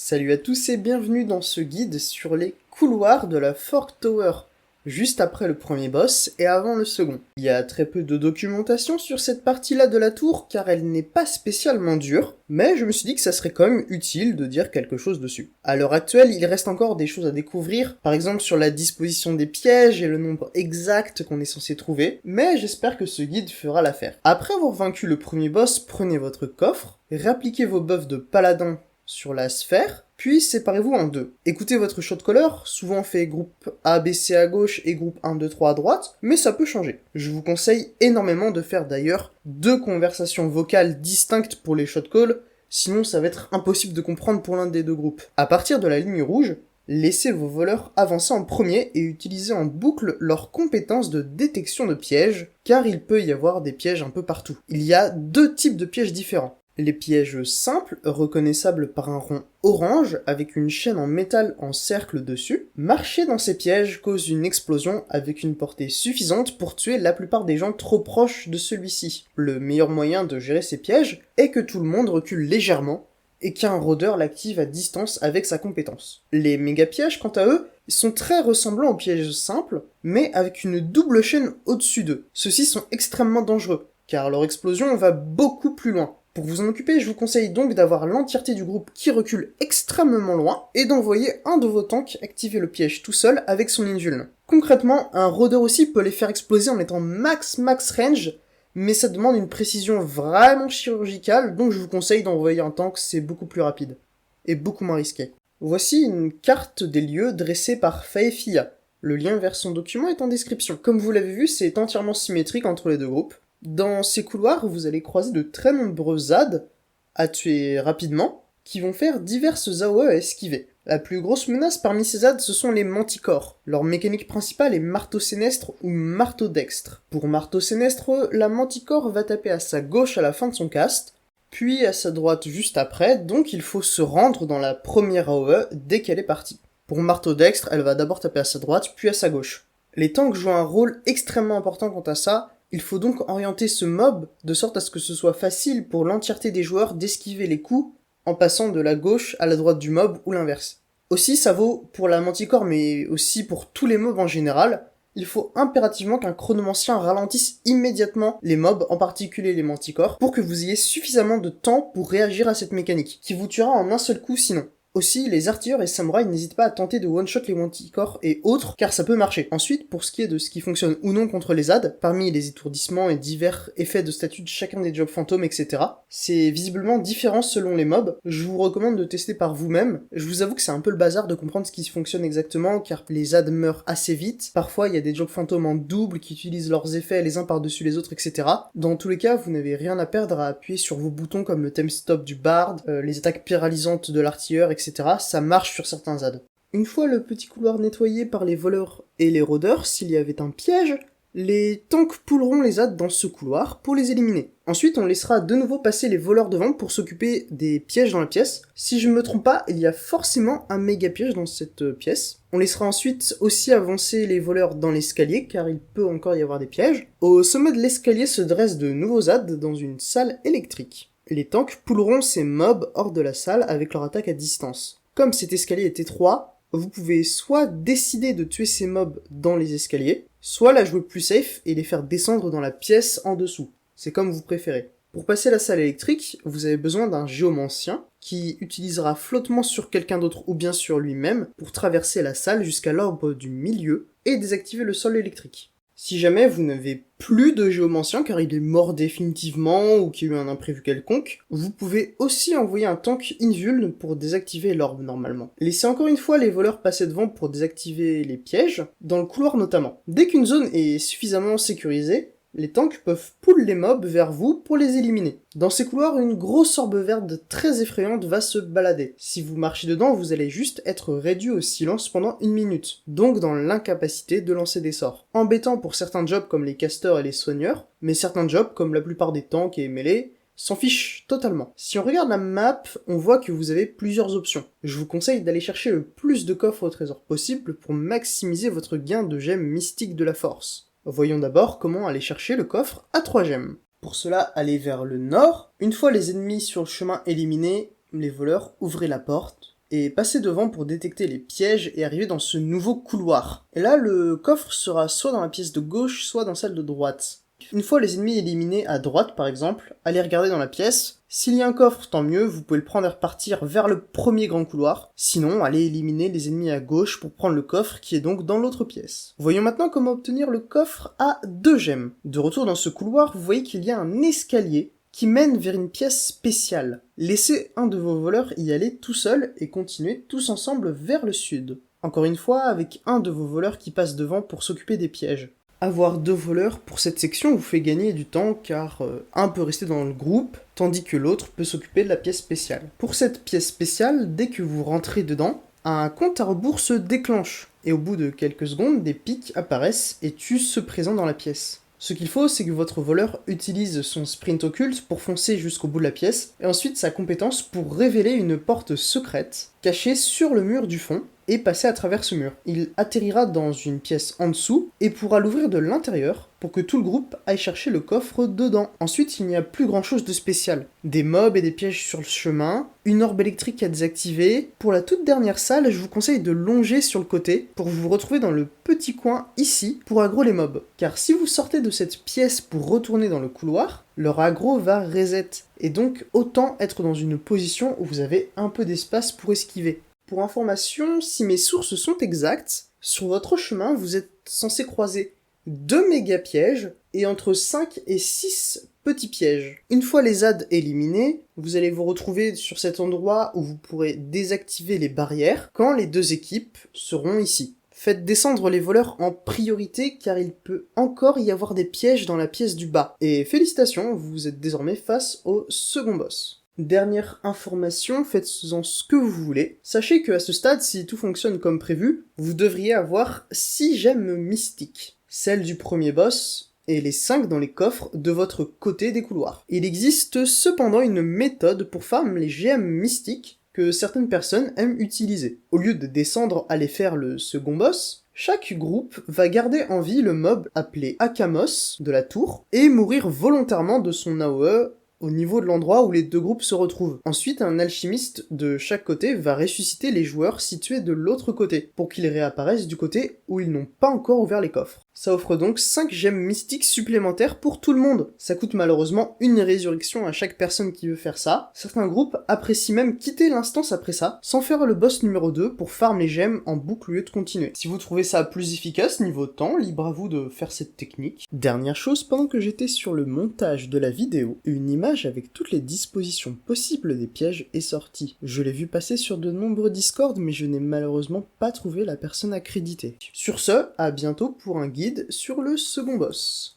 Salut à tous et bienvenue dans ce guide sur les couloirs de la Fork Tower, juste après le premier boss et avant le second. Il y a très peu de documentation sur cette partie-là de la tour car elle n'est pas spécialement dure, mais je me suis dit que ça serait quand même utile de dire quelque chose dessus. À l'heure actuelle, il reste encore des choses à découvrir, par exemple sur la disposition des pièges et le nombre exact qu'on est censé trouver, mais j'espère que ce guide fera l'affaire. Après avoir vaincu le premier boss, prenez votre coffre, réappliquez vos buffs de paladin sur la sphère, puis séparez-vous en deux. Écoutez votre shot caller, souvent fait groupe A, B, C à gauche et groupe 1, 2, 3 à droite, mais ça peut changer. Je vous conseille énormément de faire d'ailleurs 2 conversations vocales distinctes pour les shot calls, sinon ça va être impossible de comprendre pour l'un des deux groupes. À partir de la ligne rouge, laissez vos voleurs avancer en premier et utilisez en boucle leurs compétences de détection de pièges, car il peut y avoir des pièges un peu partout. Il y a 2 types de pièges différents. Les pièges simples, reconnaissables par un rond orange avec une chaîne en métal en cercle dessus. Marcher dans ces pièges cause une explosion avec une portée suffisante pour tuer la plupart des gens trop proches de celui-ci. Le meilleur moyen de gérer ces pièges est que tout le monde recule légèrement et qu'un rôdeur l'active à distance avec sa compétence. Les méga pièges, quant à eux, sont très ressemblants aux pièges simples, mais avec une double chaîne au-dessus d'eux. Ceux-ci sont extrêmement dangereux, car leur explosion va beaucoup plus loin. Pour vous en occuper, je vous conseille donc d'avoir l'entièreté du groupe qui recule extrêmement loin, et d'envoyer un de vos tanks activer le piège tout seul avec son invuln. Concrètement, un rôdeur aussi peut les faire exploser en étant max range, mais ça demande une précision vraiment chirurgicale, donc je vous conseille d'envoyer un tank, c'est beaucoup plus rapide, et beaucoup moins risqué. Voici une carte des lieux dressée par Faefia. Le lien vers son document est en description. Comme vous l'avez vu, c'est entièrement symétrique entre les deux groupes. Dans ces couloirs, vous allez croiser de très nombreux ZAD à tuer rapidement, qui vont faire diverses AOE à esquiver. La plus grosse menace parmi ces ZAD, ce sont les manticores. Leur mécanique principale est marteau sénestre ou marteau dextre. Pour marteau sénestre, la manticore va taper à sa gauche à la fin de son cast, puis à sa droite juste après, donc il faut se rendre dans la première AOE dès qu'elle est partie. Pour marteau dextre, elle va d'abord taper à sa droite, puis à sa gauche. Les tanks jouent un rôle extrêmement important quant à ça. Il faut donc orienter ce mob de sorte à ce que ce soit facile pour l'entièreté des joueurs d'esquiver les coups en passant de la gauche à la droite du mob ou l'inverse. Aussi, ça vaut pour la manticore mais aussi pour tous les mobs en général. Il faut impérativement qu'un chronomancien ralentisse immédiatement les mobs, en particulier les manticores, pour que vous ayez suffisamment de temps pour réagir à cette mécanique, qui vous tuera en un seul coup sinon. Aussi, les artilleurs et samouraïs n'hésitent pas à tenter de one-shot les manticores et autres, car ça peut marcher. Ensuite, pour ce qui est de ce qui fonctionne ou non contre les ZAD, parmi les étourdissements et divers effets de statut de chacun des jobs fantômes, etc., c'est visiblement différent selon les mobs. Je vous recommande de tester par vous-même. Je vous avoue que c'est un peu le bazar de comprendre ce qui fonctionne exactement, car les ZAD meurent assez vite. Parfois, il y a des jobs fantômes en double qui utilisent leurs effets les uns par-dessus les autres, etc. Dans tous les cas, vous n'avez rien à perdre à appuyer sur vos boutons comme le time stop du bard, les attaques paralysantes de l'artilleur, etc. Ça marche sur certains ZAD. Une fois le petit couloir nettoyé par les voleurs et les rôdeurs, s'il y avait un piège, les tanks pouleront les ZAD dans ce couloir pour les éliminer. Ensuite, on laissera de nouveau passer les voleurs devant pour s'occuper des pièges dans la pièce. Si je me trompe pas, il y a forcément un méga piège dans cette pièce. On laissera ensuite aussi avancer les voleurs dans l'escalier, car il peut encore y avoir des pièges. Au sommet de l'escalier se dressent de nouveaux ZAD dans une salle électrique. Les tanks pouleront ces mobs hors de la salle avec leur attaque à distance. Comme cet escalier est étroit, vous pouvez soit décider de tuer ces mobs dans les escaliers, soit la jouer plus safe et les faire descendre dans la pièce en dessous. C'est comme vous préférez. Pour passer la salle électrique, vous avez besoin d'un géomancien qui utilisera flottement sur quelqu'un d'autre ou bien sur lui-même pour traverser la salle jusqu'à l'orbe du milieu et désactiver le sol électrique. Si jamais vous n'avez plus de géomancien car il est mort définitivement ou qu'il y a eu un imprévu quelconque, vous pouvez aussi envoyer un tank invuln pour désactiver l'orbe normalement. Laissez encore une fois les voleurs passer devant pour désactiver les pièges, dans le couloir notamment. Dès qu'une zone est suffisamment sécurisée, les tanks peuvent pull les mobs vers vous pour les éliminer. Dans ces couloirs, une grosse orbe verte très effrayante va se balader. Si vous marchez dedans, vous allez juste être réduit au silence pendant 1 minute, donc dans l'incapacité de lancer des sorts. Embêtant pour certains jobs comme les casteurs et les soigneurs, mais certains jobs comme la plupart des tanks et mêlés s'en fichent totalement. Si on regarde la map, on voit que vous avez plusieurs options. Je vous conseille d'aller chercher le plus de coffres au trésor possible pour maximiser votre gain de gemmes mystiques de la force. Voyons d'abord comment aller chercher le coffre à 3 gemmes. Pour cela, allez vers le nord. Une fois les ennemis sur le chemin éliminés, les voleurs, ouvrez la porte, et passez devant pour détecter les pièges et arriver dans ce nouveau couloir. Et là, le coffre sera soit dans la pièce de gauche, soit dans celle de droite. Une fois les ennemis éliminés à droite par exemple, allez regarder dans la pièce. S'il y a un coffre, tant mieux, vous pouvez le prendre et repartir vers le premier grand couloir. Sinon, allez éliminer les ennemis à gauche pour prendre le coffre qui est donc dans l'autre pièce. Voyons maintenant comment obtenir le coffre à 2 gemmes. De retour dans ce couloir, vous voyez qu'il y a un escalier qui mène vers une pièce spéciale. Laissez un de vos voleurs y aller tout seul et continuez tous ensemble vers le sud. Encore une fois, avec un de vos voleurs qui passe devant pour s'occuper des pièges. Avoir 2 voleurs pour cette section vous fait gagner du temps car un peut rester dans le groupe tandis que l'autre peut s'occuper de la pièce spéciale. Pour cette pièce spéciale, dès que vous rentrez dedans, un compte à rebours se déclenche et au bout de quelques secondes, des pics apparaissent et tuent ceux présents dans la pièce. Ce qu'il faut, c'est que votre voleur utilise son sprint occulte pour foncer jusqu'au bout de la pièce, et ensuite sa compétence pour révéler une porte secrète cachée sur le mur du fond, et passer à travers ce mur. Il atterrira dans une pièce en dessous, et pourra l'ouvrir de l'intérieur, pour que tout le groupe aille chercher le coffre dedans. Ensuite, il n'y a plus grand chose de spécial. Des mobs et des pièges sur le chemin, une orbe électrique à désactiver. Pour la toute dernière salle, je vous conseille de longer sur le côté, pour vous retrouver dans le petit coin ici, pour aggro les mobs. Car si vous sortez de cette pièce pour retourner dans le couloir, leur aggro va reset, et donc autant être dans une position où vous avez un peu d'espace pour esquiver. Pour information, si mes sources sont exactes, sur votre chemin, vous êtes censé croiser 2 méga pièges et entre 5 et 6 petits pièges. Une fois les ZAD éliminés, vous allez vous retrouver sur cet endroit où vous pourrez désactiver les barrières quand les 2 équipes seront ici. Faites descendre les voleurs en priorité car il peut encore y avoir des pièges dans la pièce du bas. Et félicitations, vous êtes désormais face au second boss. Dernière information, faites-en ce que vous voulez. Sachez qu'à ce stade, si tout fonctionne comme prévu, vous devriez avoir 6 gemmes mystiques. Celles du premier boss, et les 5 dans les coffres de votre côté des couloirs. Il existe cependant une méthode pour farm les gemmes mystiques que certaines personnes aiment utiliser. Au lieu de descendre aller faire le second boss, chaque groupe va garder en vie le mob appelé Akamos de la tour, et mourir volontairement de son AOE au niveau de l'endroit où les 2 groupes se retrouvent. Ensuite, un alchimiste de chaque côté va ressusciter les joueurs situés de l'autre côté, pour qu'ils réapparaissent du côté où ils n'ont pas encore ouvert les coffres. Ça offre donc 5 gemmes mystiques supplémentaires pour tout le monde. Ça coûte malheureusement une résurrection à chaque personne qui veut faire ça. Certains groupes apprécient même quitter l'instance après ça, sans faire le boss numéro 2 pour farm les gemmes en boucle au lieu de continuer. Si vous trouvez ça plus efficace niveau temps, libre à vous de faire cette technique. Dernière chose, pendant que j'étais sur le montage de la vidéo, une image avec toutes les dispositions possibles des pièges est sortie. Je l'ai vu passer sur de nombreux Discord, mais je n'ai malheureusement pas trouvé la personne accréditée. Sur ce, à bientôt pour un guide sur le second boss.